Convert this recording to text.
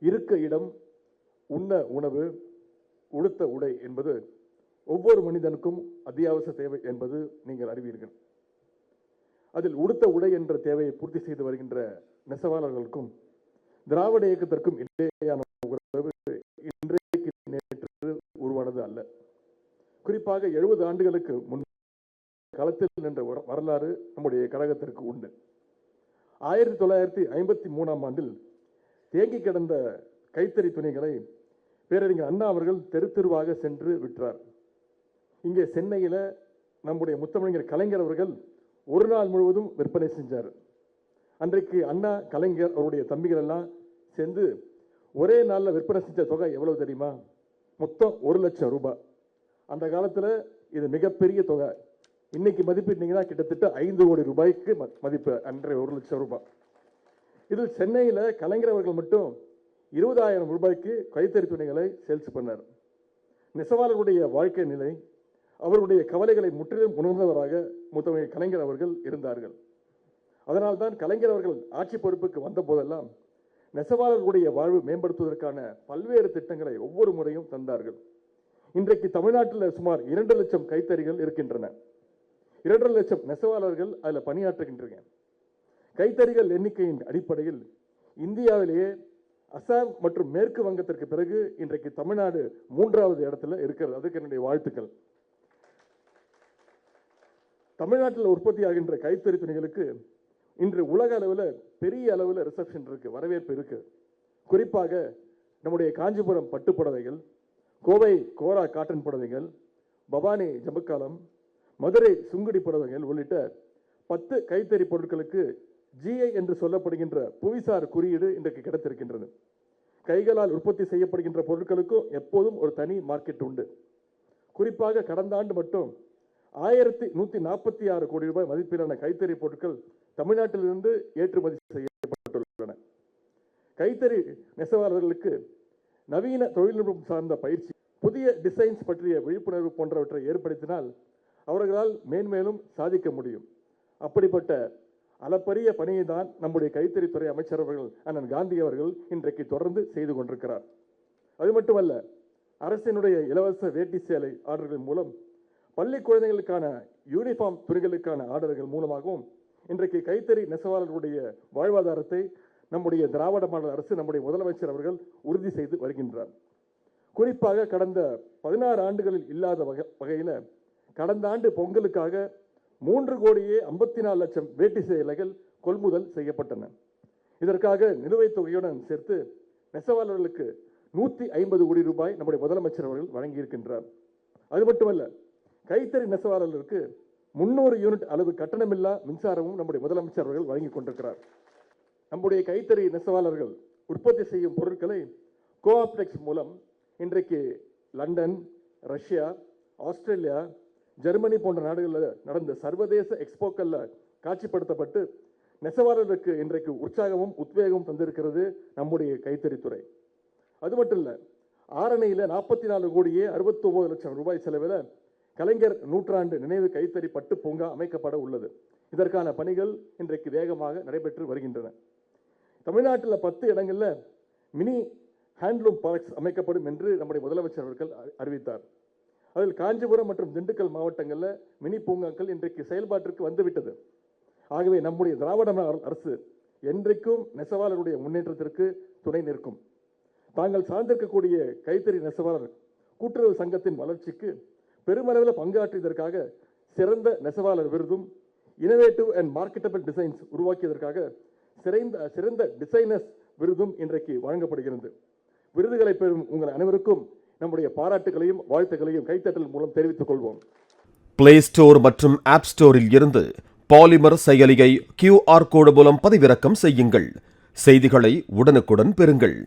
இருக்க இடம், உண்ண உணவு, உடுத்த உடை என்பது ஒவ்வொரு மனிதனுக்கும் அத்தியாவசிய தேவை என்பது நீங்கள் அறிவீர்கள். அதில் உடுத்த உடை என்ற தேவையை பூர்த்தி செய்து வருகின்ற நெசவாளர்களுக்கும் திராவிட இயக்கத்திற்கும் இடையேயான உறவு இன்றைக்கு நேற்று உருவானது அல்ல. குறிப்பாக 70 ஆண்டுகளுக்கு முன் களத்தில் நின்ற வரலாறு நம்முடைய கழகத்திற்கு உண்டு. 1953ஆம் ஆண்டில் தேங்கி கிடந்த கைத்தறி துணிகளை பேரறிஞர் அண்ணா அவர்கள் தெரு தெருவாக சென்று விற்றார். இங்கே சென்னையில் நம்முடைய முத்தமிழர் கலைஞர் அவர்கள் ஒரு நாள் முழுவதும் விற்பனை செஞ்சார். அன்றைக்கு அண்ணா, கலைஞர் அவருடைய தம்பிகள் எல்லாம் சேர்ந்து ஒரே நாளில் விற்பனை செஞ்ச தொகை எவ்வளவு தெரியுமா? மொத்தம் 1 லட்சம் ரூபாய். அந்த காலத்தில் இது மிகப்பெரிய தொகை. இன்னைக்கு மதிப்பிட்டீங்கன்னா கிட்டத்தட்ட 5 கோடி ரூபாய்க்கு மதிப்பு. அன்றைய 1 லட்சம் ரூபாய். இதில் சென்னையில் கலைஞர் அவர்கள் மட்டும் 20,000 ரூபாய்க்கு கைத்தறி துணிகளை சேல்ஸ் பண்ணார். நெசவாளர்களுடைய வாழ்க்கை நிலை, அவருடைய கவலைகளை முற்றிலும் உணர்ந்தவராக முத்தமிழ் கலைஞர் அவர்கள் இருந்தார்கள். அதனால்தான் கலைஞர் அவர்கள் ஆட்சி பொறுப்புக்கு வந்த போதெல்லாம் நெசவாளர்களுடைய வாழ்வு மேம்படுத்துவதற்கான பல்வேறு திட்டங்களை ஒவ்வொரு முறையும் தந்தார்கள். இன்றைக்கு தமிழ்நாட்டில் சுமார் 2 லட்சம் கைத்தறிகள் இருக்கின்றன. 2 லட்சம் நெசவாளர்கள் அதில் பணியாற்றுகின்றனர். கைத்தறிகள் எண்ணிக்கையின் அடிப்படையில் இந்தியாவிலேயே அசாம் மற்றும் மேற்கு வங்கத்திற்கு பிறகு இன்றைக்கு தமிழ்நாடு 3வது இடத்துல இருக்கிறது. அதுக்கு என்னுடைய வாழ்த்துக்கள். தமிழ்நாட்டில் உற்பத்தி ஆகின்ற கைத்தறி துணிகளுக்கு இன்று உலக அளவில் பெரிய அளவில் ரிசப்ஷன் இருக்கு, வரவேற்பு இருக்கு. குறிப்பாக நம்முடைய காஞ்சிபுரம் பட்டு புடவைகள், கோவை கோரா காட்டன் புடவைகள், பவானி ஜமுக்காலம், மதுரை சுங்குடி புடவைகள் உள்ளிட்ட 10 கைத்தறி பொருட்களுக்கு GI என்று சொல்லப்படுகின்ற புவிசார் குறியீடு இன்றைக்கு கிடைத்திருக்கின்றது. கைகளால் உற்பத்தி செய்யப்படுகின்ற பொருட்களுக்கும் எப்போதும் ஒரு தனி மார்க்கெட் உண்டு. குறிப்பாக கடந்த ஆண்டு மட்டும் 1146 கோடி ரூபாய் மதிப்பிலான கைத்தறி பொருட்கள் தமிழ்நாட்டிலிருந்து ஏற்றுமதி செய்யப்பட்டுள்ளன. கைத்தறி நெசவாளர்களுக்கு நவீன தொழில்நுட்பம் சார்ந்த பயிற்சி, புதிய டிசைன்ஸ் பற்றிய விழிப்புணர்வு போன்றவற்றை ஏற்படுத்தினால் அவர்களால் மேன்மேலும் சாதிக்க முடியும். அப்படிப்பட்ட அளப்பரிய பணியை தான் நம்முடைய கைத்தறித்துறை அமைச்சர் அவர்கள் அண்ணன் காந்தி அவர்கள் இன்றைக்கு தொடர்ந்து செய்து கொண்டிருக்கிறார். அது மட்டுமல்ல, அரசினுடைய இலவச வேட்டி சேலை ஆர்டர்கள் மூலம் பள்ளி குழந்தைகளுக்கான யூனிஃபார்ம் துணிகளுக்கான ஆர்டர்கள் மூலமாகவும் இன்றைக்கு கைத்தறி நெசவாளர்களுடைய வாழ்வாதாரத்தை நம்முடைய திராவிட மாடல் அரசு, நம்முடைய முதலமைச்சர் அவர்கள் உறுதி செய்து வருகின்றார். குறிப்பாக கடந்த 16 ஆண்டுகளில் இல்லாத வகையில் கடந்த ஆண்டு பொங்கலுக்காக 3,54,00,000 வேட்டி சேலைகள் கொள்முதல் செய்யப்பட்டன. இதற்காக நிலுவைத் தொகையுடன் சேர்த்து நெசவாளர்களுக்கு 150 கோடி ரூபாய் நம்முடைய முதலமைச்சர் அவர்கள் வழங்கியிருக்கின்றார். அது மட்டுமல்ல, கைத்தறி நெசவாளர்களுக்கு 300 யூனிட் அளவு கட்டணமில்லா மின்சாரமும் நம்முடைய முதலமைச்சர் அவர்கள் வழங்கி கொண்டிருக்கிறார். நம்முடைய கைத்தறி நெசவாளர்கள் உற்பத்தி செய்யும் பொருட்களை கோஆப்டெக்ஸ் மூலம் இன்றைக்கு லண்டன், ரஷ்யா, ஆஸ்திரேலியா, ஜெர்மனி போன்ற நாடுகளில் நடந்த சர்வதேச எக்ஸ்போக்களில் காட்சிப்படுத்தப்பட்டு நெசவாளர்களுக்கு இன்றைக்கு உற்சாகமும் உத்வேகமும் தந்திருக்கிறது நம்முடைய கைத்தறித்துறை. அது மட்டும் இல்லை, ஆரணியில் 44 கோடியே 69 லட்சம் ரூபாய் செலவில் கலைஞர் நூற்றாண்டு நினைவு கைத்தறி பட்டு பூங்கா அமைக்கப்பட உள்ளது. இதற்கான பணிகள் இன்றைக்கு வேகமாக நடைபெற்று வருகின்றன. தமிழ்நாட்டில் 10 இடங்களில் மினி ஹேண்ட்லூம் பார்க்ஸ் அமைக்கப்படும் என்று நம்முடைய முதலமைச்சர் அவர்கள் அறிவித்தார். அதில் காஞ்சிபுரம் மற்றும் திண்டுக்கல் மாவட்டங்களில் மினி பூங்காக்கள் இன்றைக்கு செயல்பாட்டிற்கு வந்துவிட்டது. ஆகவே நம்முடைய திராவிட அரசு என்றைக்கும் நெசவாளருடைய முன்னேற்றத்திற்கு துணை நிற்கும். தாங்கள் சார்ந்திருக்கக்கூடிய கைத்தறி நெசவாளர் கூட்டுறவு சங்கத்தின் வளர்ச்சிக்கு பெருமளவில் பங்காற்றியதற்காக சிறந்த நெசவாளர் விருதும், இனோவேட்டிவ் அண்ட் மார்க்கெட்டபிள் டிசைன்ஸ் உருவாக்கியதற்காக சிறந்த டிசைனர்ஸ் விருதும் இன்றைக்கு வழங்கப்படுகிறது. விருதுகளை பெறும் உங்கள் அனைவருக்கும் நம்முடைய பாராட்டுகளையும் வாழ்த்துக்களையும் கைத்தட்டல் மூலம் தெரிவித்துக் கொள்வோம். பிளே ஸ்டோர் மற்றும் ஆப் ஸ்டோரில் இருந்து பாலிமர் செயலியை QR கோடு மூலம் பதிவிறக்கம் செய்யுங்கள். செய்திகளை உடனுக்குடன் பெறுங்கள்.